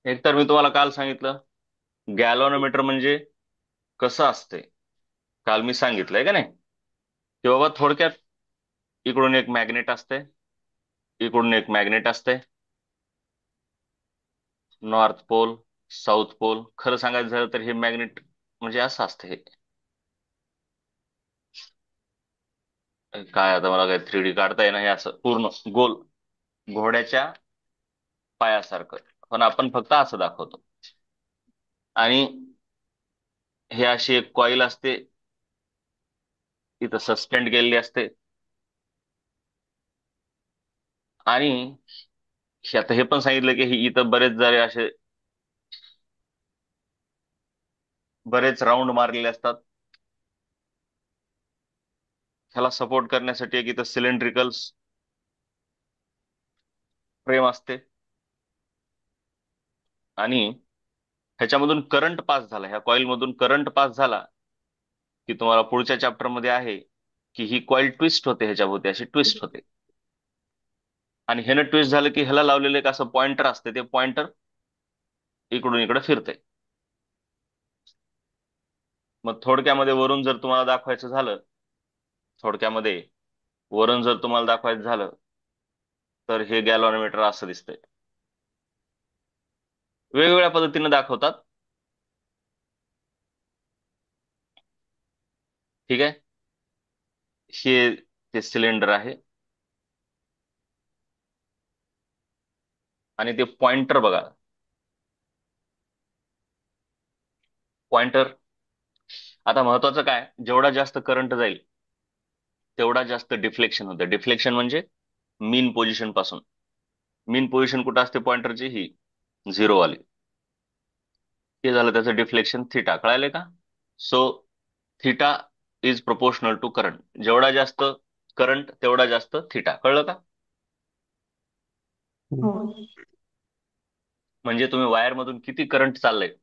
एकतर मी तुम्हाला काल सांगितलं गॅलव्हॅनोमीटर म्हणजे कसं असते. काल मी सांगितलंय का नाही की बाबा थोडक्यात इकडून एक मॅग्नेट असते, इकडून एक मॅग्नेट असते, नॉर्थ पोल, साऊथ पोल. खरं सांगायचं झालं तर हे मॅग्नेट म्हणजे असं असतं हे. काय आता मला काय 3D काढता येईना, हे असं पूर्ण गोल घोड्याच्या पायासारखं. पण आपण फक्त असं दाखवतो. आणि हे अशी एक कॉईल असते, इथं सस्पेंड केलेली असते. आणि आता हे पण सांगितलं की ही इथं बरेच जरे असे बरेच राऊंड मारलेले असतात. ह्याला सपोर्ट करण्यासाठी एक इथं सिलेंड्रिकल फ्रेम असते. आणि ह्याच्यामधून करंट पास झाला, ह्या कॉईल मधून करंट पास झाला की तुम्हाला पुढच्या चॅप्टर मध्ये आहे की ही कॉईल ट्विस्ट होते, ह्याच्याभोवती अशी ट्विस्ट होते. आणि ह्यानं ट्विस्ट झालं की ह्याला लावलेलं एक असं पॉइंटर असते, ते पॉइंटर इकडून इकडे फिरते. मग थोडक्यामध्ये वरून जर तुम्हाला दाखवायचं झालं, थोडक्यामध्ये वरून जर तुम्हाला दाखवायचं झालं तर हे गॅल्व्हॅनोमीटर असं दिसतंय. वेगवेगळ्या पद्धतीने दाखवतात. ठीक आहे. हे ते सिलेंडर आहे आणि ते पॉइंटर बघा. पॉइंटर आता महत्वाचं काय, जेवढा जास्त करंट जाईल तेवढा जास्त डिफ्लेक्शन होतं. डिफ्लेक्शन म्हणजे मीन पोझिशन पासून. मीन पोझिशन कुठं असते पॉइंटरची? ही झिरो वाली. हे झालं त्याचं डिफ्लेक्शन थिटा. कळायलंय का? So theta is proportional to current. जेवढा जास्त करंट तेवढा जास्त थिटा. कळलं का? हो. म्हणजे तुम्ही वायर मधून किती करंट चाललंय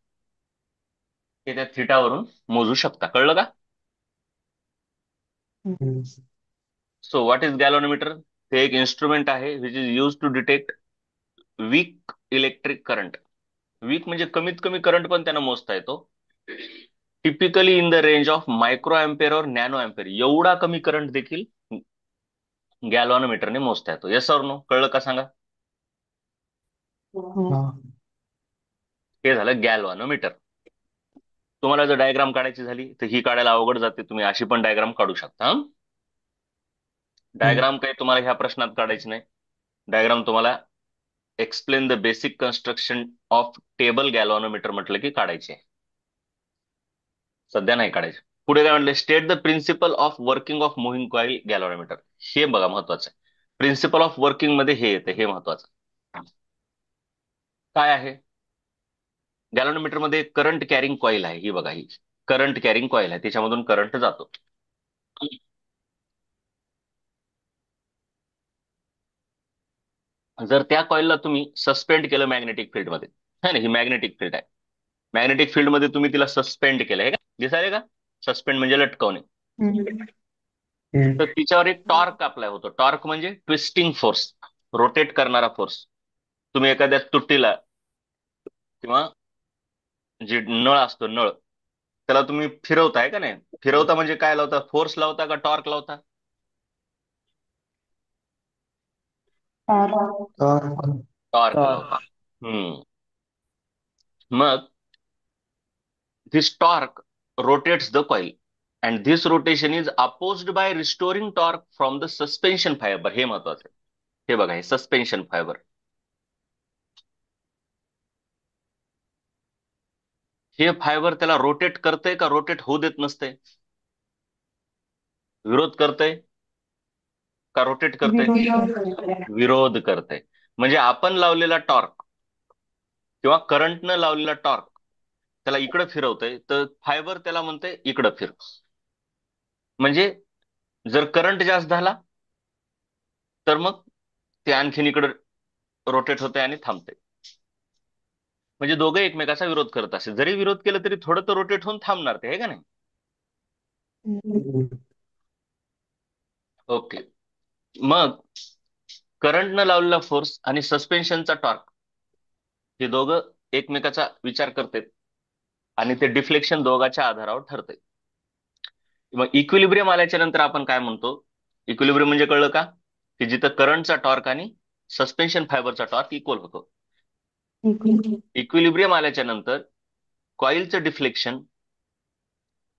हे त्या थिटावरून मोजू शकता. कळलं का? हम्म. So what is galvanometer? ते एक इन्स्ट्रुमेंट आहे which is use to detect weak electric current. Weak म्हणजे कमीत कमी करंट पण त्यांना मोजता येतो. Typically in the range of micro ampere और नॅनो अँपेअर. एवढा कमी करंट देखील गॅल्व्हॅनोमीटरने मोजता येतो. येस और नो? कळलं का सांगा? हा. हे झालं गॅल्व्हॅनोमीटर. तुम्हाला जर डायग्राम काढायची झाली तर ही काढायला अवघड जाते, तुम्ही अशी पण डायग्राम काढू शकता. हम्म. डायग्राम काही तुम्हाला ह्या प्रश्नात काढायची नाही. डायग्राम तुम्हाला explain the basic construction of table galvanometer म्हटलं की काढायचे. सध्या नाही काढायचे. पुढे काय म्हटलं? State the principle of working of moving coil galvanometer. हे बघा महत्वाचं आहे. प्रिन्सिपल ऑफ वर्किंग मध्ये हे येतं, हे महत्वाचं. काय आहे? गॅल्व्हॅनोमीटर मध्ये करंट कॅरिंग कॉईल आहे. ही बघा, ही करंट कॅरिंग कॉईल आहे, त्याच्यामधून करंट जातो. जर त्या कॉईलला तुम्ही सस्पेंड केलं मॅग्नेटिक फील्डमध्ये, है ना, ही मॅग्नेटिक फील्ड आहे. मॅग्नेटिक फील्ड मध्ये तुम्ही तिला सस्पेंड केलं आहे का? दिसायले का? सस्पेंड म्हणजे लटकवणे. हम्म. तर तिच्यावर एक टॉर्क अप्लाय होतो. टॉर्क म्हणजे ट्विस्टिंग फोर्स, रोटेट करणारा फोर्स. तुम्ही एखाद्या तुटीला किंवा जे नळ असतो नळ, त्याला तुम्ही फिरवताय का नाही? फिरवता म्हणजे काय लावता? फोर्स लावता का टॉर्क लावता? और टॉर्क लावता. हम्म. मग this torque rotates the coil and this rotation is opposed by restoring torque from the suspension fiber. हे महत्वाचं आहे. हे बघा, हे सस्पेन्शन फायबर. हे फायबर त्याला रोटेट करतंय का रोटेट होऊ देत नसते? विरोध करतंय का रोटेट करतंय? विरोध करतंय. म्हणजे आपण लावलेला टॉर्क किंवा करंटनं लावलेला टॉर्क त्याला इकडे फिरवतंय, तर फायबर त्याला म्हणतंय इकडं फिर. म्हणजे जर करंट जास्त झाला तर मग ते आणखीन इकडे रोटेट होते आणि थांबते. म्हणजे दोघे एकमेकाचा विरोध करत असेल, जरी विरोध केला तरी थोडं तर रोटेट होऊन थांबणार ते, आहे का नाही? ओके. मग करंटनं लावलेला फोर्स आणि सस्पेन्शनचा टॉर्क हे दोघं एकमेकाचा विचार करतात आणि ते डिफ्लेक्शन दोघांच्या आधारावर ठरते. मग इक्विलिब्रियम आल्याच्या नंतर आपण काय म्हणतो? इक्विलिब्रियम म्हणजे कळलं का? की जिथं करंटचा टॉर्क आणि सस्पेन्शन फायबरचा टॉर्क इक्वल होतो. इक्विलिब्रियम आल्याच्या नंतर कॉइलचं डिफ्लेक्शन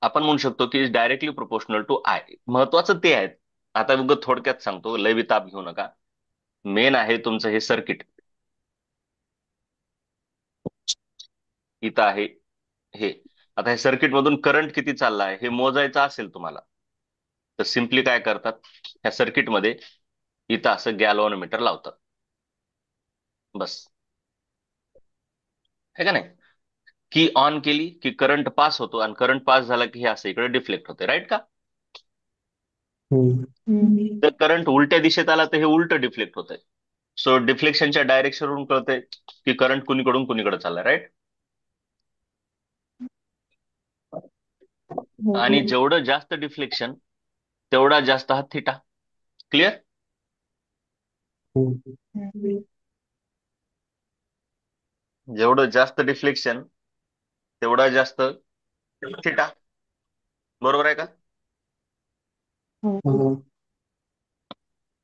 आपण म्हणू शकतो की डायरेक्टली प्रोपोर्शनल टू आय. महत्वाचं ते आहे. आता उगाच थोडक्यात सांगतो, लय बी ताप घेऊ नका. मेन आहे तुमचं हे सर्किट. इथं आहे हे. आता हे सर्किट मधून करंट किती चालला आहे हे मोजायचं असेल तुम्हाला, तर सिम्पली काय करतात, ह्या सर्किटमध्ये इथं असं गॅल्व्हनोमीटर लावतात. बस, है का नाही? की ऑन केली की करंट पास होतो, आणि करंट पास झाला की हे असं इकडे डिफ्लेक्ट होते, राईट का? तर करंट उलट्या दिशेत आला तर हे उलट डिफ्लेक्ट होतंय. सो डिफ्लेक्शनच्या डायरेक्शनवरून कळतंय की करंट कुणीकडून कुणीकडे चाललाय, राईट? आणि जेवढं जास्त डिफ्लेक्शन तेवढा जास्त हा थिटा. क्लिअर? जेवढं जास्त डिफ्लेक्शन तेवढा जास्त थिटा. बरोबर आहे का?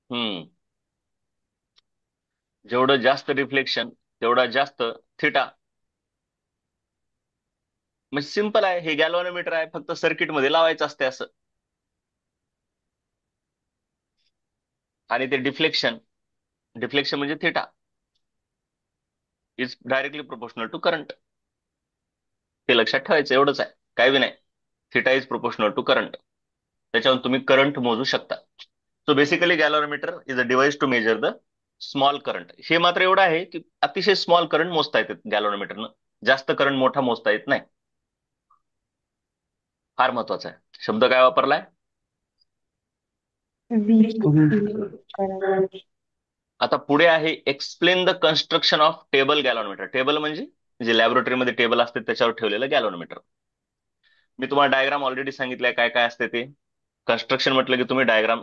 हम्म. जेवढं जास्त डिफ्लेक्शन तेवढा जास्त थिटा. म्हणजे सिंपल आहे, हे गॅल्व्हनोमीटर आहे, फक्त सर्किट मध्ये लावायचं असते असं. आणि ते डिफ्लेक्शन, डिफ्लेक्शन म्हणजे theta is directly proportional to current. ते लक्षात ठेवायचं, एवढंच आहे, काही बी नाही. Theta is proportional to current. त्याच्यावरून तुम्ही करंट मोजू शकता. So basically galvanometer is a device to measure the small current. हे मात्र एवढं आहे की अतिशय स्मॉल करंट मोजता येते गॅल्व्हनोमीटरनं, जास्त करंट मोठा मोजता येत नाही. फार महत्वाचा आहे. शब्द काय वापरलाय? आता पुढे आहे explain the construction of table galvanometer. Table म्हणजे जे लॅबोरेटरीमध्ये टेबल असते त्याच्यावर ठेवलेलं गॅल्व्हनोमीटर. मी तुम्हाला डायग्राम ऑलरेडी सांगितलंय काय काय असते ते. कन्स्ट्रक्शन म्हटलं की तुम्ही डायग्राम,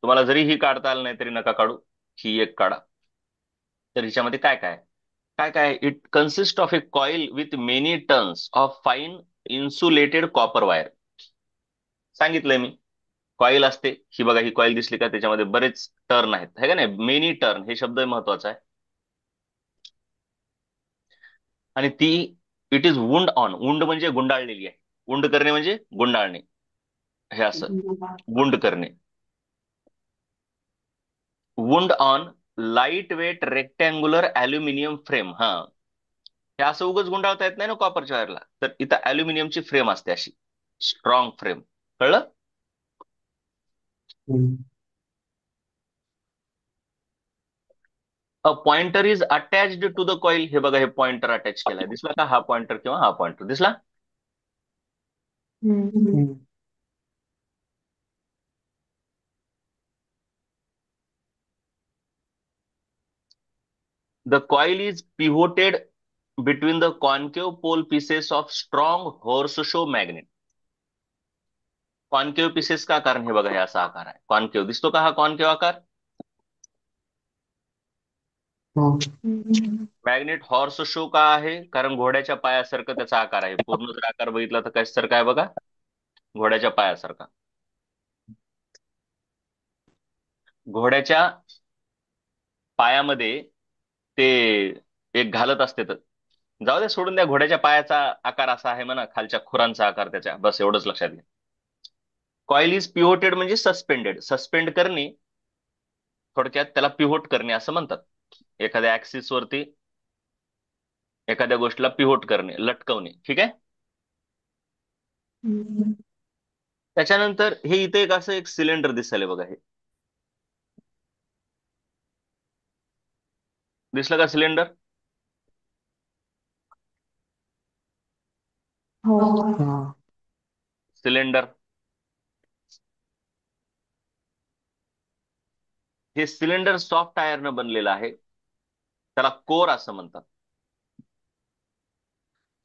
तुम्हाला जरी ही काढता आलं नाही तरी नका काढू, ही एक काढा. तर हिच्यामध्ये काय काय काय काय it consist of A coil with many turns of fine insulated copper wire. सांगितलंय मी, कॉईल असते ही. बघा ही कॉईल दिसली का? त्याच्यामध्ये बरेच टर्न आहेत, है का नाही? मेनी टर्न हे शब्द महत्वाचा आहे. आणि ती it is wound on. Wound म्हणजे गुंडाळलेली आहे. वुंड करणे म्हणजे गुंडाळणे, हे असं वुंड करणे. Wound on lightweight rectangular aluminium frame. हा, हे असं उगच गुंडाळता येत नाही ना कॉपरच्या वायरला. तर इथं अल्युमिनियमची फ्रेम असते, अशी स्ट्रॉंग फ्रेम. कळलं? A pointer is attached to the coil. हे बघा, हे पॉइंटर अटॅच केलाय, दिसला का? हा पॉइंटर किंवा हा पॉइंटर दिसला. The coil is pivoted between the concave pole pieces of strong horseshoe magnet. Concave pieces का? कारण हे बघा, हे असा आकार आहे. कॉन्केव दिसतो का? हा कॉन्केव आकार. मॅग्नेट हॉर्स शो का आहे? कारण घोड्याच्या पायासारखं त्याचा आकार आहे. पूर्ण जर आकार बघितला तर कशासारखा आहे बघा? घोड्याच्या पायासारखा. घोड्याच्या पायामध्ये ते एक घालत असते. तर जाऊ द्या, सोडून द्या. घोड्याच्या पायाचा आकार असा आहे म्हणा, खालच्या खुरांचा आकार त्याच्या, बस एवढंच लक्षात घ्या. कॉईल इज पिव्होटेड म्हणजे सस्पेंडेड. सस्पेंड करणे, थोडक्यात त्याला पिव्होट करणे असं म्हणतात. एखाद्या ऍक्सिस वरती एखाद्या गोष्टीला पिव्होट करणे, लटकवणे, ठीक आहे. त्याच्यानंतर हे इथे एक असं एक सिलेंडर दिसले बघा. हे दिसलं का सिलेंडर? सिलेंडर, हे सिलेंडर सॉफ्ट आयर्न बनलेलं आहे, त्याला कोर असं म्हणतात.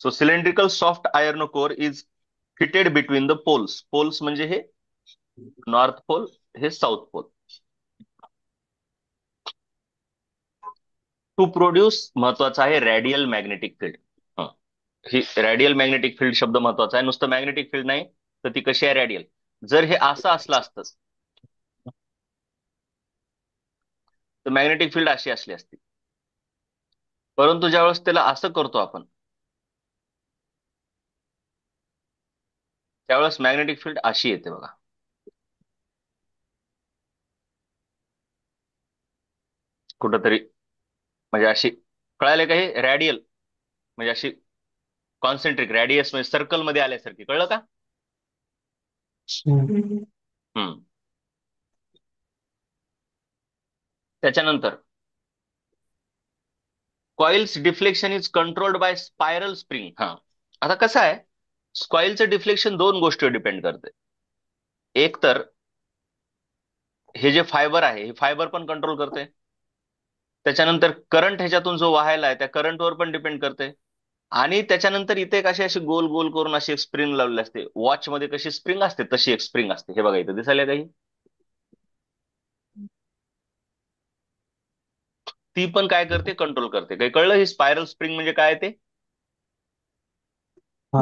So cylindrical soft iron core is fitted between the poles. Poles म्हणजे हे नॉर्थ पोल, हे साऊथ पोल. टू प्रोड्यूस महत्वाचा आहे रॅडियल मॅग्नेटिक फील्ड. ही रॅडियल मॅग्नेटिक फील्ड शब्द महत्वाचा आहे. नुसतं मॅग्नेटिक फील्ड नाही तर ती कशी आहे रॅडियल. जर हे असं असलं असतं तर मॅग्नेटिक फील्ड अशी असली असती. परंतु ज्यावेळेस त्याला असं करतो आपण त्यावेळेस मॅग्नेटिक फील्ड अशी येते बघा. कुठंतरी म्हणजे अशी, कळाले का हे रॅडियल म्हणजे अशी कॉन्सेंट्रिक रॅडियस म्हणजे सर्कल मध्ये आल्यासारखी, कळलं का? हम्म. हम्म. त्याच्यानंतर coils deflection is controlled by spiral spring. हा, आता कसं आहे, कॉइलचं डिफ्लेक्शन दोन गोष्टीवर डिपेंड करते. एक तर हे जे फायबर आहे हे फायबर पण कंट्रोल करते. त्याच्यानंतर करंट ह्याच्यातून जो वाहायला आहे त्या करंटवर पण डिपेंड करते. आणि त्याच्यानंतर इथे एक अशी अशी गोल गोल करून अशी एक स्प्रिंग लावलेली असते. वॉच मध्ये कशी स्प्रिंग असते तशी एक स्प्रिंग असते. हे बघा इथे दिसायला काही, ती पण काय करते, कंट्रोल करते. काही कळलं ही स्पायरल स्प्रिंग म्हणजे काय ते? हा.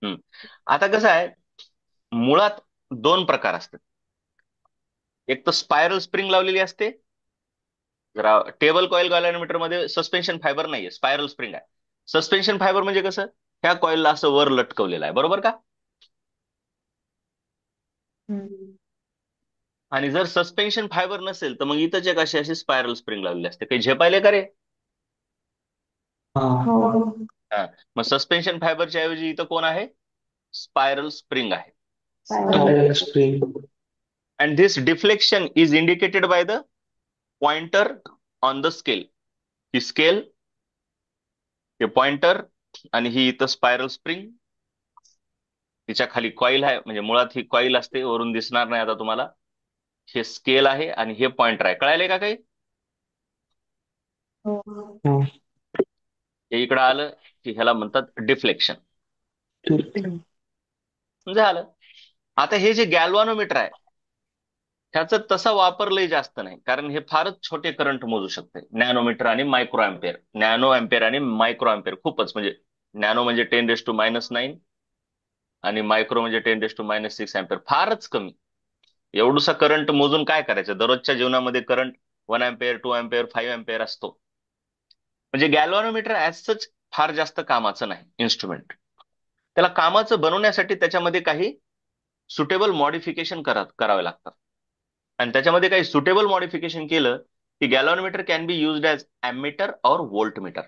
हम्म. आता कसं आहे, मुळात दोन प्रकार असतात. एक तर स्पायरल स्प्रिंग लावलेली असते. जरा टेबल कॉईल गॅलॅनोमीटर मध्ये सस्पेन्शन फायबर नाहीये, स्पायरल स्प्रिंग आहे. सस्पेन्शन फायबर म्हणजे कसं, ह्या कॉईलला असं वर लटकवलेलं आहे, बरोबर का? हम्म. आणि जर सस्पेन्शन फायबर नसेल तर मग इथंच एक अशी अशी स्पायरल स्प्रिंग लावलेली असते. काही झेपायले का रे? हा. हो. हा. मग सस्पेन्शन फायबरच्या ऐवजी इथं कोण आहे, स्पायरल स्प्रिंग आहे. Spiral spring. And this deflection is indicated by the pointer on the scale. He scale, हे पॉइंटर, आणि ही इथं स्पायरल स्प्रिंग. तिच्या खाली कॉईल आहे, म्हणजे मुळात ही कॉईल असते, वरून दिसणार नाही आता तुम्हाला. हे स्केल आहे आणि हे पॉइंटर आहे. कळायले का काही? हो. हे इकडं आलं की ह्याला म्हणतात डिफ्लेक्शन. ठीक. झालं. आता हे जे गॅल्व्हॅनोमीटर आहे ह्याचा तसा वापर लय जास्त नाही, कारण हे फारच छोटे करंट मोजू शकते. नॅनोमीटर आणि मायक्रो अँपियर, नॅनो अँपियर आणि मायक्रो अँपियर, खूपच म्हणजे नॅनो म्हणजे 10⁻⁹ आणि मायक्रो म्हणजे 10⁻⁶ फारच कमी. एवढूसा करंट मोजून काय करायचं? दररोजच्या जीवनामध्ये करंट 1 अँपियर, 2 अँपियर, 5 अँपियर असतो. म्हणजे गॅल्व्हॅनोमीटर ऍज सच फार जास्त कामाचं नाही इन्स्ट्रुमेंट. त्याला कामाचं बनवण्यासाठी त्याच्यामध्ये काही सुटेबल मॉडिफिकेशन करावे लागतात. आणि त्याच्यामध्ये काही सुटेबल मॉडिफिकेशन केलं की galvanometer can be used as ammeter और व्होल्टमीटर.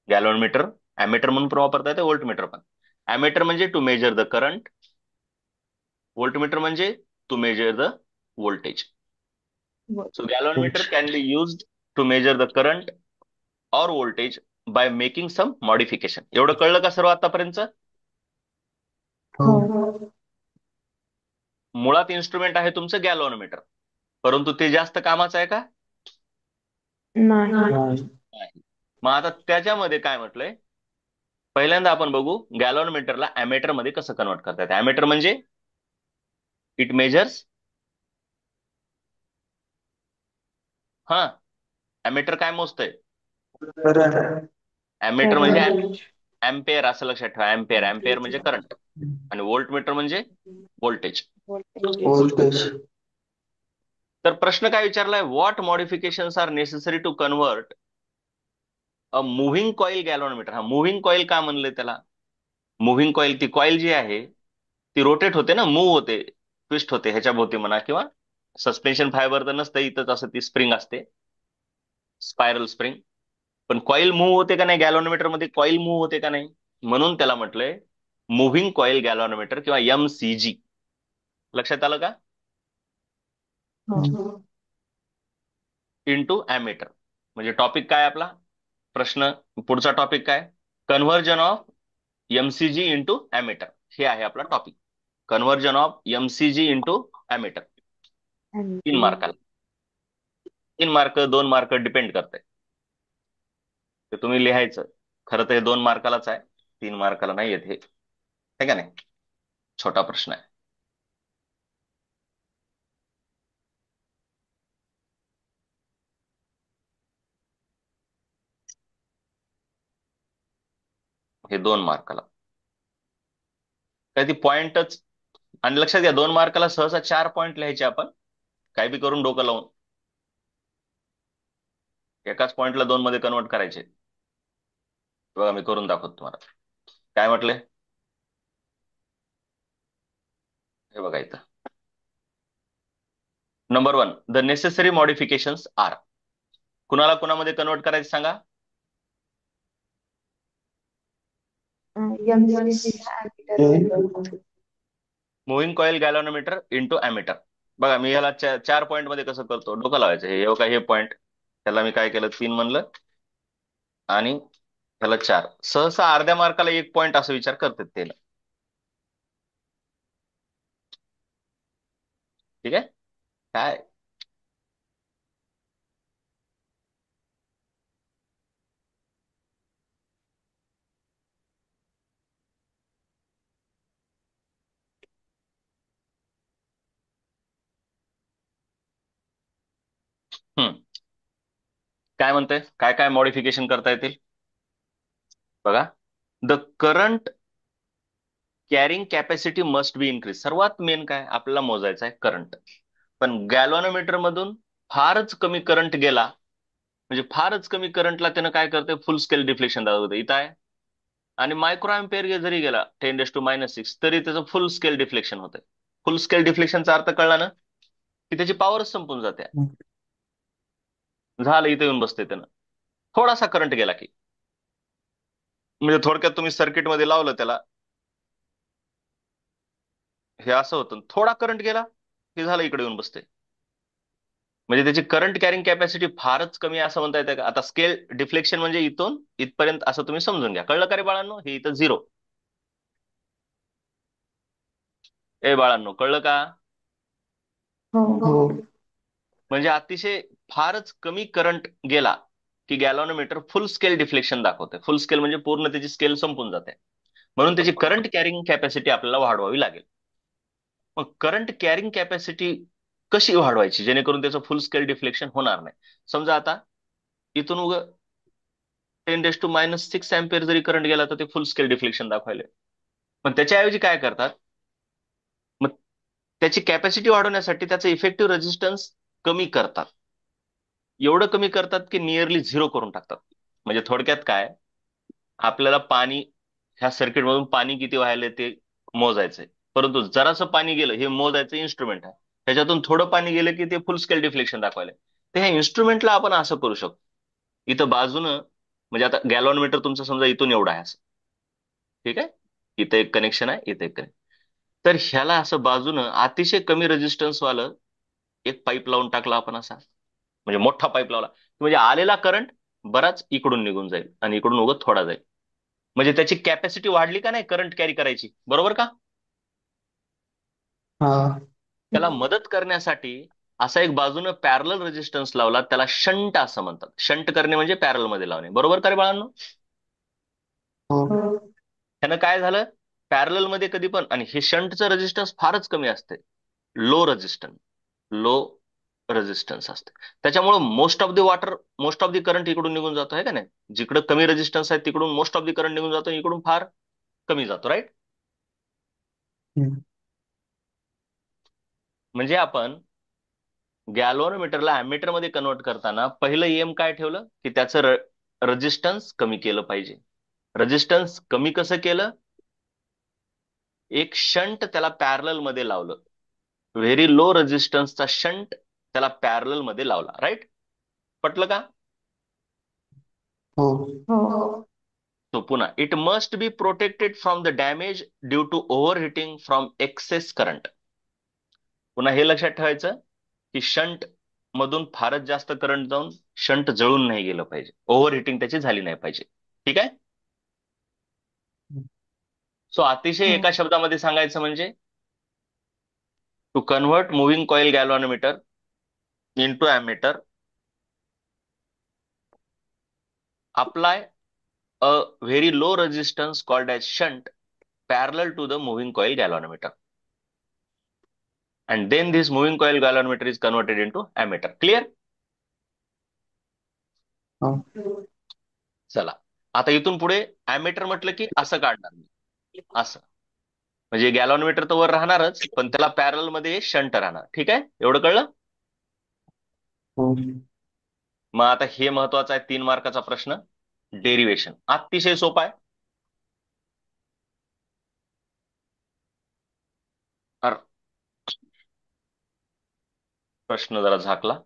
गॅल्व्हॅनोमीटर अॅमीटर म्हणून पण वापरता येते, व्होल्टमीटर पण. अॅमीटर म्हणजे to measure the current, voltmeter म्हणजे to measure the voltage. So galvanometer can be used to measure the current और voltage by making some modification. एवढं कळलं का सर्व आतापर्यंत? हो. मुळात इन्स्ट्रुमेंट आहे तुमचं गॅल्व्हॅनोमीटर, परंतु ते जास्त कामाचं आहे का? नाही. नाही. मग आता त्याच्यामध्ये काय म्हटलंय, पहिल्यांदा आपण बघू गॅल्व्हॅनोमीटरला अॅमेटर मध्ये कसं कन्वर्ट करतात. अॅमेटर म्हणजे इट मेजर्स, हा, अॅमेटर काय मोजतंय? करंट. अॅमेटर म्हणजे अँपेअर, असं लक्षात ठेवा. अँपेअर, अँपेअर म्हणजे करंट, आणि व्होल्टमीटर म्हणजे व्होल्टेज. व्होल्टेज. तर प्रश्न काय विचारलाय, what modifications are necessary to convert a moving coil galvanometer. हा, मुव्हिंग कॉइल का म्हणलंय त्याला? मुव्हिंग कॉइल, ती कॉइल जी आहे ती रोटेट होते ना, मूव्ह होते, ट्विस्ट होते ह्याच्या भोवती म्हणा, किंवा सस्पेन्शन फायबर तर नसतं इथंच, असं ती स्प्रिंग असते, स्पायरल स्प्रिंग. पण कॉइल मूव्ह होते का नाही गॅल्व्हॅनोमीटर मध्ये? कॉइल मूव्ह होते का नाही? म्हणून त्याला म्हटलंय मुव्हिंग कॉइल गॅल्व्हॅनोमीटर किंवा MCG. लक्षात आलं का? हो. Into ammeter. म्हणजे टॉपिक काय आपला प्रश्न, पुढचा टॉपिक काय? Conversion of MCG into ammeter. हे आहे आपला topic, conversion of MCG into ammeter. 3 मार्काला. 3 mark, 2 mark depend करते. ते तुम्ही लिहायचं. खरं तर हे 2 मार्कालाच आहे, 3 मार्काला नाही येत हे, है का नाही? छोटा प्रश्न आहे. हे 2 मार्काला. काय ती पॉइंटच. आणि लक्षात घ्या, 2 मार्काला सहसा 4 पॉइंट लिहायचे आपण, काय बी करून डोकं लावून. एकाच पॉइंटला 2 मध्ये कन्वर्ट करायचे. बघा मी करून दाखवतो तुम्हाला. काय म्हटले? हे बघा इथं. Number 1, the necessary modifications are. कुणाला कुणामध्ये कन्वर्ट करायचं सांगा? MCC ला ammeter. Moving coil galvanometer into ammeter. बघा मी ह्याला 4 पॉइंट मध्ये कसं करतो, डोकं लावायचं. हे बघा, हे पॉइंट, त्याला मी काय केलं, 3 म्हणलं, आणि ह्याला 4. सहसा अर्ध्या मार्काला 1 पॉइंट असं विचार करतात ते. ठीक आहे. काय? हम्म. काय म्हणते, काय काय मॉडिफिकेशन करता येतील? बघा, the current carrying capacity must be increase. सर्वात मेन काय आपल्याला मोजायचं आहे, करंट. पण गॅल्व्हनोमीटर मधून फारच कमी करंट गेला, म्हणजे फारच कमी करंटला त्यानं काय करते, फुल स्केल डिफ्लेक्शन दाखवतं. इथं आहे. आणि मायक्रो अँपिअर जरी गेला 10⁻⁶ तरी त्याचं फुल स्केल डिफ्लेक्शन होतंय. फुल स्केल डिफ्लेक्शनचा अर्थ कळला ना, की त्याची पॉवरच संपून जाते. झालं, इथं येऊन बसते त्यानं. थोडासा करंट गेला की, म्हणजे थोडक्यात तुम्ही सर्किटमध्ये लावलं त्याला, हे असं होतं. थोडा करंट गेला की झालं, इकडे येऊन बसते. म्हणजे त्याची करंट कॅरिंग कॅपॅसिटी फारच कमी आहे असं म्हणता येतं का? आता स्केल डिफ्लेक्शन म्हणजे इथून इथपर्यंत असं तुम्ही समजून घ्या. कळलं का रे बाळांनो? हे इथं 0. ए बाळांनो, कळलं का? हो. हो. म्हणजे अतिशय फारच कमी करंट गेला की गॅल्व्हनोमीटर फुल स्केल डिफ्लेक्शन दाखवते. फुल स्केल म्हणजे पूर्ण त्याची स्केल संपून जाते. म्हणून त्याची करंट कॅरिंग कॅपॅसिटी आपल्याला वाढवावी लागेल. मग करंट कॅरिंग कॅपॅसिटी कशी वाढवायची जेणेकरून त्याचं फुल स्केल डिफ्लेक्शन होणार नाही? समजा आता इथून 10⁻⁶ अँपिअर जरी करंट गेला तर ते फुल स्केल डिफ्लेक्शन दाखवायला. पण त्याच्याऐवजी काय करतात, मग त्याची कॅपॅसिटी वाढवण्यासाठी त्याचं इफेक्टिव्ह रेझिस्टन्स कमी करतात. एवढं कमी करतात की नियरली 0 करून टाकतात. म्हणजे थोडक्यात काय, आपल्याला पाणी, ह्या सर्किट मधून पाणी किती व्हायला ते मोजायचंय. परंतु जरासं पाणी गेलं, हे मोजायचं इन्स्ट्रुमेंट आहे. त्याच्यातून थोडं पाणी गेलं की ते फुल स्केल डिफ्लेक्शन दाखवायला. तर ह्या इन्स्ट्रुमेंटला आपण असं करू शकतो, इथं बाजूनं, म्हणजे आता गॅल्व्हनोमीटर तुमचं समजा इथून एवढा आहे असं. ठीक आहे. इथं एक कनेक्शन आहे, इथं एक कनेक्शन. तर ह्याला असं बाजूनं अतिशय कमी रेझिस्टन्स वालं एक पाईप लावून टाकला आपण असा, म्हणजे मोठा पाईप लावला, म्हणजे आलेला करंट बराच इकडून निघून जाईल आणि इकडून उगत थोडा जाईल. म्हणजे त्याची कॅपॅसिटी वाढली का नाही करंट कॅरी करायची, बरोबर का? हा. त्याला मदत करण्यासाठी असा एक बाजूनं पॅरलल रेझिस्टन्स लावला, त्याला शंट असं म्हणतात. शंट करणे म्हणजे पॅरल मध्ये लावणे, बरोबर का रे बाळांनो? हो. त्यानं काय झालं, पॅरलल मध्ये कधी पण, आणि हे शंटचं रेझिस्टन्स फारच कमी असते, लो रेझिस्टन्स, लो रेझिस्टन्स असते. त्याच्यामुळे most of the water, most of the current इकडून निघून जातो, आहे का नाही? जिकडे कमी रेझिस्टन्स आहे तिकडून मोस्ट ऑफ द करंट निघून जातो, इकडून फार कमी जातो, राईट? हम्म. म्हणजे आपण गॅल्व्हनोमीटरला अॅमीटर मध्ये कन्वर्ट करताना पहिलं एम काय ठेवलं, की त्याचं रेझिस्टन्स कमी केलं पाहिजे. रेझिस्टन्स कमी कसं केलं? एक शंट त्याला पॅरलल मध्ये लावलं, व्हेरी लो रेझिस्टन्सचा शंट त्याला पॅरलल मध्ये लावला, राईट? पटलं का? हो. हो. तो पुन्हा, it must be protected from the damage due to overheating from excess current. पुन्हा हे लक्षात ठेवायचं की शंट मधून फारच जास्त करंट जाऊन शंट जळून नाही गेलं पाहिजे, ओव्हर हिटिंग त्याची झाली नाही पाहिजे. ठीक आहे. सो अतिशय एका शब्दामध्ये सांगायचं म्हणजे, to convert moving coil galvanometer into ammeter, apply a very low resistance called as shunt parallel to the moving coil galvanometer, and then this moving coil galvanometer is converted into ammeter. Clear? हो. चला, आता इथून पुढे ऍमेटर म्हटलं की असं काढणार मी, असं. म्हणजे गॅलॉनमीटर तर वर राहणारच, पण त्याला पॅरल मध्ये शंट राहणार. ठीक आहे, एवढं कळलं? हो. मग आता हे महत्वाचं आहे, 3 मार्काचा प्रश्न. डेरिवेशन अतिशय सोपा आहे. अर, प्रश्न जरा झाकला.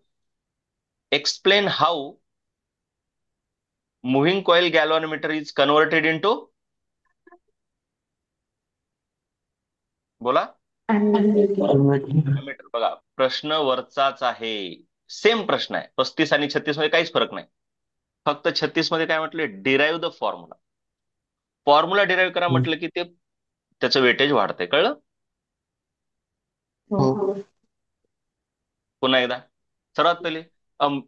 Explain how moving coil galvanometer is converted into. बोला. ॲमीटर. मीटर. बघा, प्रश्न वरचाच आहे. सेम प्रश्न आहे. 35 आणि 36 मध्ये काहीच फरक नाही. फक्त 36 मध्ये काय म्हटलं, derive the formula. Formula derive करा म्हटलं की ते त्याचं वेटेज वाढतंय. कळलं? हो. पुन्हा एकदा. सर्वात पहिले,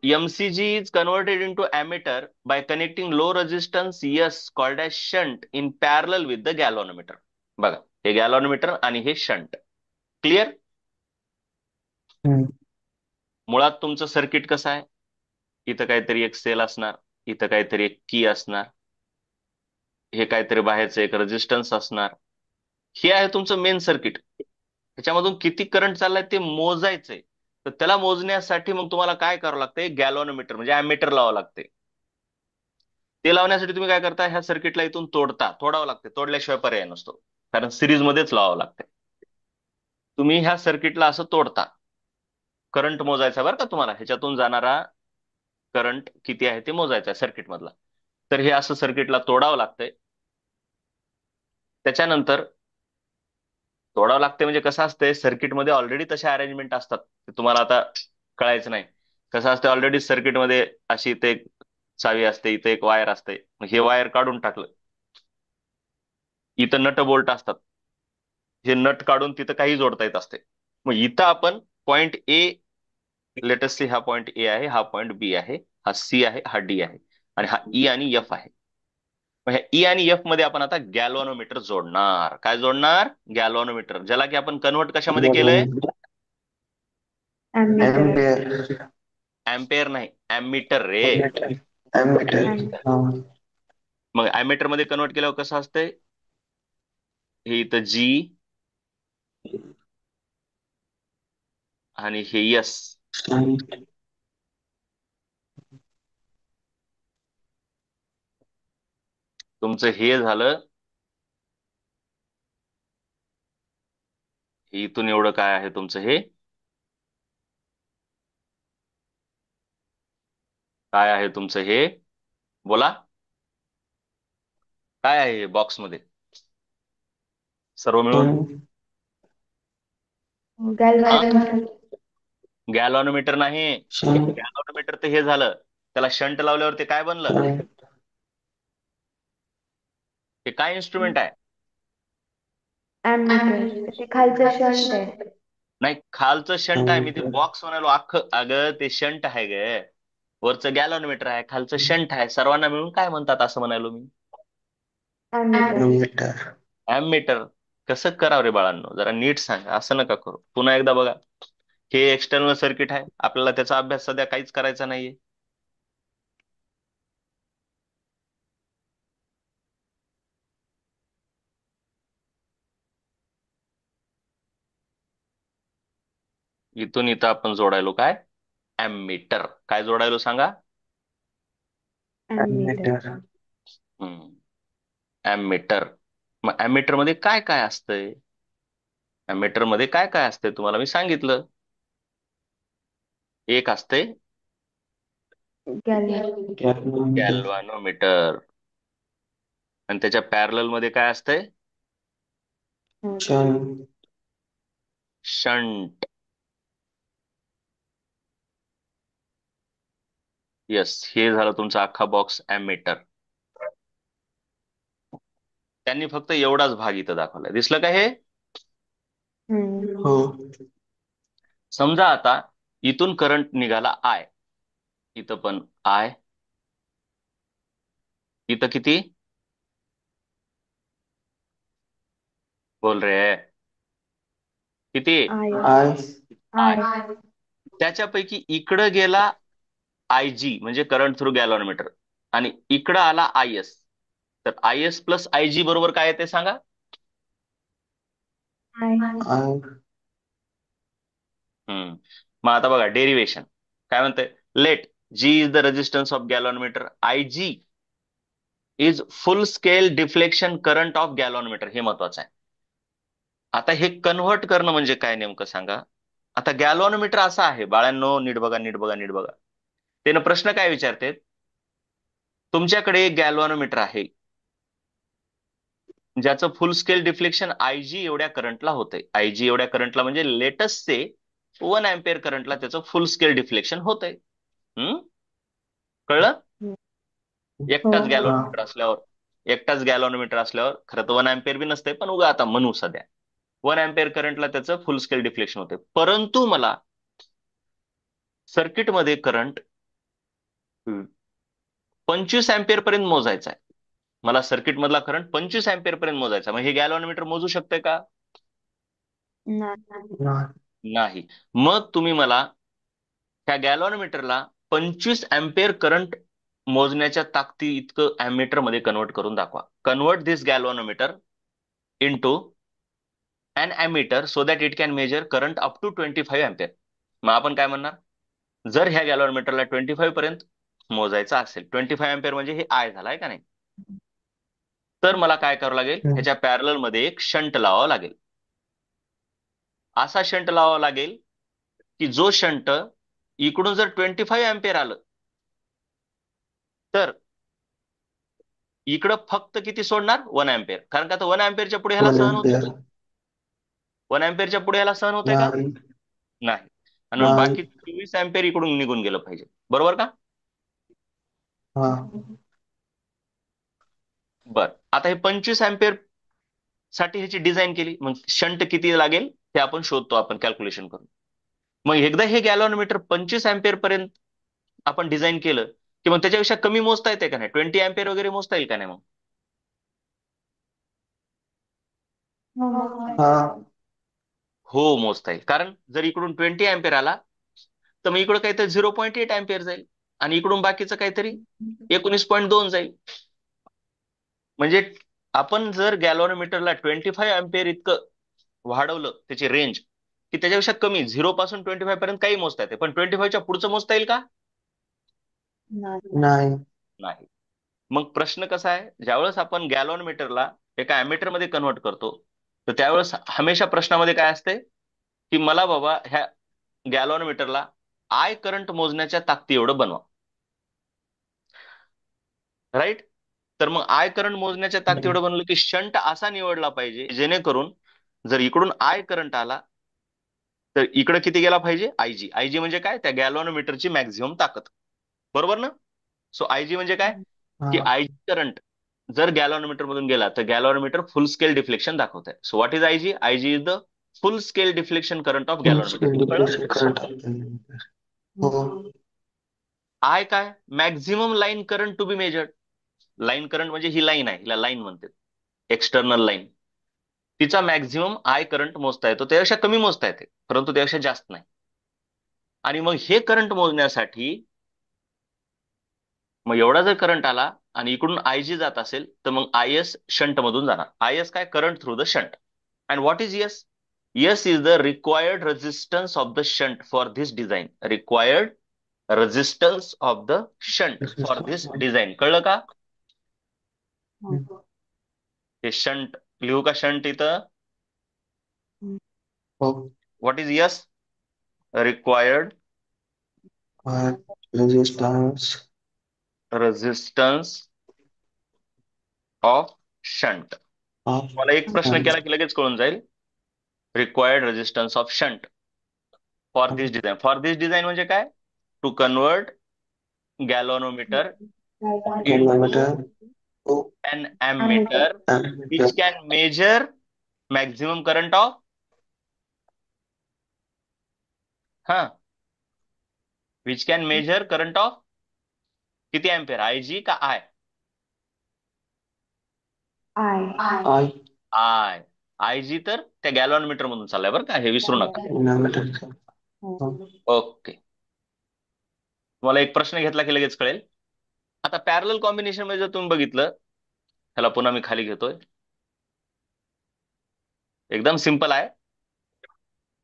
MCG is converted into ammeter by connecting low resistance S called as shunt in parallel with the galvanometer. बघा, हे गॅलव्हॅनोमीटर आणि हे शंट. क्लिअर? हम्म. मुळात तुमचं सर्किट कसं आहे, इथं काहीतरी एक सेल असणार, इथं काहीतरी एक की असणार, हे काहीतरी बाहेरचं एक रेजिस्टन्स असणार. हे आहे तुमचं मेन सर्किट. त्याच्यामधून किती करंट चाललाय ते मोजायचंय. तर त्याला मोजण्यासाठी मग तुम्हाला काय करावं लागतंय, गॅलव्हॅनोमीटर म्हणजे अॅमीटर लावावं लागते. ते लावण्यासाठी तुम्ही काय करता, ह्या सर्किटला इथून तोडावं लागते. तोडल्याशिवाय पर्याय नसतो, कारण सिरीज मध्येच लावावं लागते. तुम्ही ह्या सर्किटला असं तोडता. करंट मोजायचा बरं का तुम्हाला, ह्याच्यातून जाणारा करंट किती आहे ते मोजायचं आहे सर्किट मधला. तर हे असं सर्किटला तोडावं लागतंय. त्याच्यानंतर तोडावं लागते म्हणजे कसं असतंय, सर्किटमध्ये ऑलरेडी तशा अरेंजमेंट असतात, ते तुम्हाला आता कळायचं नाही. कसं असतं, ऑलरेडी सर्किटमध्ये अशी इथे एक चावी असते, इथे एक वायर असते. मग हे वायर काढून टाकलं, इथं नट बोल्ट असतात, हे नट काढून तिथं काही जोडता येत असते. मग इथं आपण पॉइंट ए, लेटेस्ट सी, हा पॉइंट ए आहे, हा पॉइंट बी आहे, हा सी आहे, हा डी आहे, आणि हा ई आणि एफ आहे. मग ह्या ई आणि एफ मध्ये आपण आता गॅल्व्हॅनोमीटर जोडणार. काय जोडणार? गॅल्व्हॅनोमीटर, ज्याला की आपण कन्व्हर्ट कशामध्ये केलंय, ॲमीटर. एम्पियर. अँपेअर नाही, अॅमीटर रे. एम्पियर. हा. मग अॅमीटर मध्ये कन्वर्ट केल्यावर कसं असतंय, हे इथं जी आणि हे यस. तुमचं हे झालं. इथून एवढं काय आहे तुमचं हे, काय आहे तुमचं हे, बोला. काय आहे बॉक्स मध्ये सर्व मिळून? हा, गॅल्व्हॅनोमीटर. गॅल्व्हॅनोमीटर नाही. गॅल्व्हॅनोमीटर तर हे झालं, त्याला शंट लावल्यावर ते काय बनलं, हे काय इन्स्ट्रुमेंट आहे? ॲमीटर ते खालचं शंट आहे. नाही, खालचं शंट आहे. मी ते बॉक्स म्हणालो अख्खं. अगं ते शंट आहे ग, वरचं गॅल्व्हॅनोमीटर आहे, खालचं शंट आहे. सर्वांना मिळून काय म्हणतात असं म्हणालो मी? ॲमीटर. एम्पियर. ॲमीटर. कसं करावं रे बाळांनो, जरा नीट सांगा, असं नका करू. पुन्हा एकदा बघा, हे एक्सटर्नल सर्किट आहे, आपल्याला त्याचा अभ्यास सध्या काहीच करायचा नाहीये. इथून इथं आपण जोडायलो काय, ॲमीटर. काय जोडायलो सांगा? ॲमीटर. एम्पियर. ॲमीटर. मग ॲमीटर मध्ये काय काय असतंय, ॲमीटर मध्ये काय काय असतंय तुम्हाला मी सांगितलं. एक असतंय गॅल्व्हॅनोमीटर. गॅल्व्हॅनोमीटर, आणि त्याच्या पॅरलल मध्ये काय असतंय, शंट. शंट. येस, हे झालं तुमचा अख्खा बॉक्स ॲमीटर. त्यांनी फक्त एवढाच भाग इथं दाखवलाय. दिसलं का हे? हो. समजा आता इथून करंट निघाला आय, इथं पण आय, इथं किती, बोल रे, किती? आय. आय. आय. त्याच्यापैकी इकडं गेला आय जी म्हणजे करंट थ्रू गॅल्व्हॅनोमीटर, आणि इकडं आला आय एस. तर IS प्लस IG बरोबर काय आहे ते सांगा. आय. I, हम्म मग आता बघा डेरिवेशन काय म्हणते. Let G is the resistance of galvanometer. IG is full scale deflection current of galvanometer. हे महत्वाचं आहे. आता हे कन्व्हर्ट करणं म्हणजे काय नेमकं सांगा. आता गॅलॉनमीटर असं आहे बाळांनो, नीट बघा नीट बघा नीट बघा. त्यानं प्रश्न काय विचारते. तुमच्याकडे एक गॅलव्हॅनोमीटर आहे ज्याचं फुल स्केल डिफ्लेक्शन IG एवढ्या करंटला होतंय. IG एवढ्या करंटला म्हणजे लेटेस्ट से 1 अँपिअर करंटला त्याचं फुल स्केल डिफ्लेक्शन होतंय. हम्म कळलं. हो. एकटाच हा, गॅलव्हॅनोमीटर असल्यावर एकटाच गॅलव्हॅनोमीटर असल्यावर खरं तर 1 अँपिअर बी नसते, पण उगा आता म्हणू सध्या 1 अँपिअर करंटला त्याचं फुल स्केल डिफ्लेक्शन होते. परंतु मला सर्किटमध्ये करंट 25 अँपिअर पर्यंत मोजायचा आहे. मला सर्किट मधला करंट 25 अँपिअर पर्यंत मोजायचा. मग हे गॅलव्हॅनोमीटर मोजू शकते का. नाही. नाही, नाही. मग तुम्ही मला त्या गॅलव्हॅनोमीटरला 25 अँपिअर करंट मोजण्याच्या ताकदी इतकं अॅमीटर मध्ये कन्वर्ट करून दाखवा. Convert this galvanometer into an ammeter so that it can measure current up to 25 ampere. मग आपण काय म्हणणार. जर ह्या गॅलव्हॅनोमीटरला 25 पर्यंत मोजायचं असेल, 25 अँपिअर म्हणजे हे आय झालाय का नाही, तर मला काय करावं लागेल. हम्म, ह्याच्या पॅरलल मध्ये एक शंट लावावा लागेल. असा शंट लावावा लागेल की जो शंट इकडून जर 25 अँपिअर आलं तर इकडं फक्त किती सोडणार 1 अँपिअर. कारण का तर 1 अँपिअरच्या पुढे ह्याला 1 सहन होते ampere, का. 1 अँपिअरच्या पुढे ह्याला सहन होते का. नाही, नाही. आणि मग नाही, बाकी 24 अँपिअर इकडून निघून गेलं पाहिजे. बरोबर का. हा, बर आता हे 25 अँपिअर साठी ह्याची डिझाईन केली. मग शंट किती लागेल ते आपण शोधतो, आपण कॅल्क्युलेशन करून. मग एकदा हे गॅलव्हॅनोमीटर 25 अँपिअर पर्यंत आपण डिझाईन केलं की मग त्याच्यापेक्षा कमी मोजता येते का नाही. 20 अँपिअर वगैरे मोजता येईल का नाही मग. हो मग. हा, हो मोजता येईल. कारण जर इकडून 20 अँपिअर आला तर मग इकडं काहीतरी 0.8 अँपिअर जाईल आणि इकडून बाकीचं काहीतरी 19.2 जाईल. म्हणजे आपण जर गॅलव्हॅनोमीटरला 25 अँपिअर इतकं वाढवलं त्याची रेंज की त्याच्यापेक्षा कमी 0 पासून 25 पर्यंत काही मोजता येते, पण 25च्या पुढचं मोजता येईल का. नाही. नाही, नाही. मग प्रश्न कसा आहे, ज्यावेळेस आपण गॅलव्हॅनोमीटरला एका अॅमीटर मध्ये कन्व्हर्ट करतो तर त्यावेळेस हमेशा प्रश्नामध्ये काय असते की मला बाबा ह्या गॅलव्हॅनोमीटरला आय करंट मोजण्याच्या ताकदी एवढं बनवा. राईट. तर मग आय करंट मोजण्याच्या ताकदी हम्म, एवढं बनलं की शंट असा निवडला पाहिजे जेणेकरून जर इकडून आय करंट आला तर इकडे किती गेला पाहिजे IG. IG म्हणजे काय, त्या गॅलव्हॅनोमीटरची मॅक्झिमम ताकद. बरोबर ना. सो IG म्हणजे काय की हा, IG करंट जर गॅलव्हॅनोमीटर मधून गेला तर गॅलव्हॅनोमीटर फुल स्केल डिफ्लेक्शन दाखवत आहे. So what is IG. IG is the full scale deflection current of full galvanometer. scale हे कळलं. deflection current of the ampere. हो, आय काय maximum line current to be measured. Line current म्हणजे ही line आहे, हिला लाईन म्हणते, external line. तिचा मॅक्झिमम आय करंट मोजता येतो, त्यापेक्षा कमी मोजता येते परंतु त्यापेक्षा जास्त नाही. आणि मग हे करंट मोजण्यासाठी मग एवढा जर करंट आला आणि इकडून IG जात असेल तर मग IS शंट मधून जाणार. IS काय current through the shunt. And what is yes. Yes is the required resistance of the shunt for this design. Required resistance of the shunt for this resistance. Design. कळलं का. हम्म, हे shunt लिहू का shunt इथं. हो, what is yes. Required resistance resistance of shunt. of मला एक प्रश्न shunt. केला की लगेच कळून जाईल. Required resistance of shunt for this design. For this design म्हणजे काय. To convert galvanometer into Kilometer to an ammeter. ammeter ammeter. which can measure maximum current of हा which can measure current of किती ampere IG का I. I. I I. IG तर त्या galvanometer मधून चाललाय बरं का, हे विसरू नका. kilometer. हो, ओके. तुम्हाला एक प्रश्न घेतला की लगेच कळेल. आता पॅरलल कॉम्बिनेशन मध्ये जर तुम्ही बघितलं ह्याला पुन्हा मी खाली घेतोय. एकदम सिंपल आहे,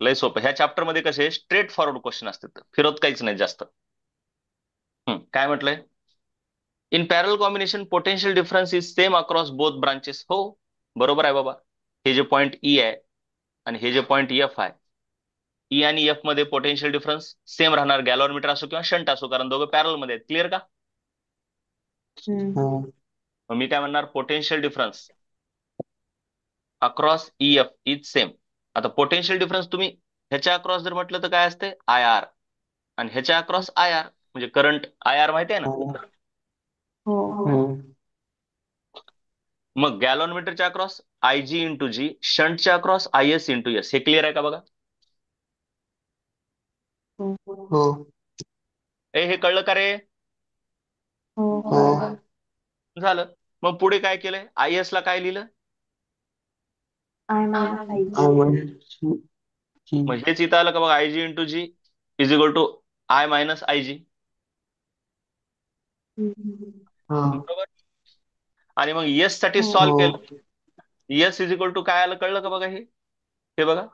लय सोपं. ह्या चॅप्टर मध्ये कसे स्ट्रेट फॉरवर्ड क्वेश्चन असतात, फिरत काहीच नाही जास्त. काय म्हटलंय? In parallel combination potential difference is same across both branches. हो, बरोबर आहे बाबा. हे जे पॉईंट ई आहे आणि हे जे पॉईंट एफ आहे, ई आणि एफ मध्ये पोटेन्शियल डिफरन्स सेम राहणार, गॅलॉनमीटर असो किंवा शंट असो, कारण दोघं पॅरल मध्ये आहेत. क्लिअर का? हम्म. मग मी काय म्हणणार, potential difference across E F is same. आता पोटेन्शियल डिफरन्स तुम्ही ह्याच्या अक्रॉस जर म्हटलं तर काय असते, आय आर, आणि ह्याच्या अक्रॉस आय आर, म्हणजे करंट आय आर माहिती आहे ना. हो. हो. हम्म. मग गॅलॉनमीटरच्या across I G into G, शंटच्या across I S into S. हे क्लिअर आहे का बघा? हो. हो. हे कळलं का रे? हो. हो. झालं. मग पुढे काय केलंय, आय एस ला काय लिहिलं? I minus IG. I minus G. मग हेच इथं आलं का बघा, I G into G is equal to I minus I G. हा. बरोबर. आणि मग एस साठी हो. सॉल्व्ह हो. केलं, एस इज इक्वल टू काय आलं, कळलं का बघा? हे बघा,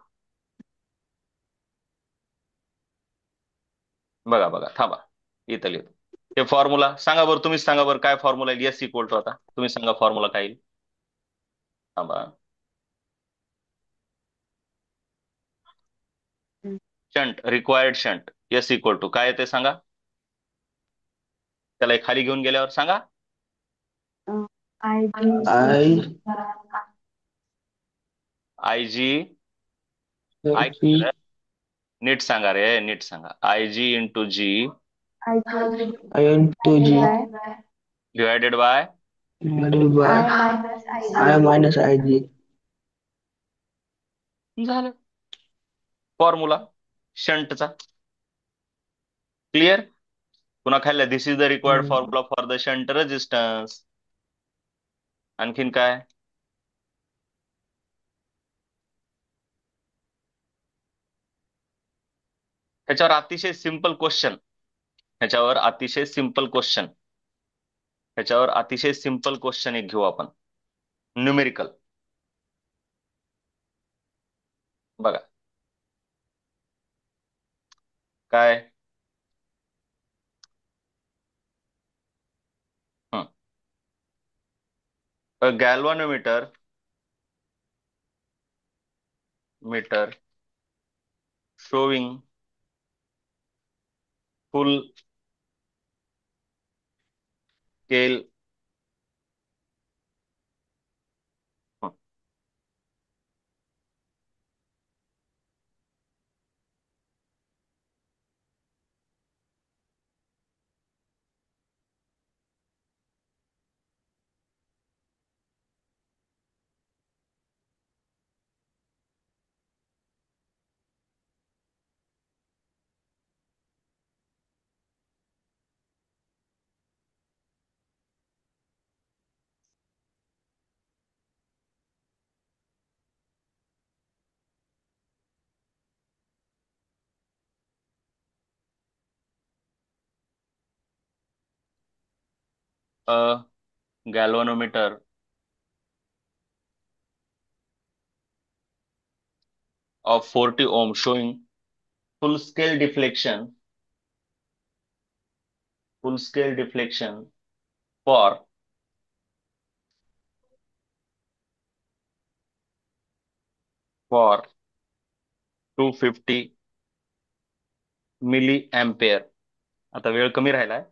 बघा बघा, थांबा, इथं लिहितो. हे फॉर्म्युला सांगा बरं, तुम्हीच सांगा बरं, काय फॉर्म्युला येईल एस इक्वल टू? आता तुम्ही सांगा फॉर्म्युला काय येईल. थांबा. Shunt, required shunt, S equal to काय ते सांगा. त्याला खाली घेऊन गेल्यावर सांगा. IG. I I G, I G नीट सांगा रे, नीट सांगा. I G into G IG I to G by divided by, divided by I minus I IG. minus IG. झालं फॉर्म्युला शंटचा. क्लिअर? पुन्हा खाल्लं, this is the required hmm. Formula for the shunt resistance. आणखीन काय? ह्याच्यावर अतिशय simple question, ह्याच्यावर अतिशय सिंपल क्वेश्चन, ह्याच्यावर अतिशय सिंपल क्वेश्चन एक घेऊ आपण, न्यूमेरिकल. बघा काय. गॅल्व्हॅनोमीटर metre showing full scale. A galvanometer of 40 ohm showing full scale deflection, full scale deflection for 250 milliampere. आता वेळ कमी राहिलाय,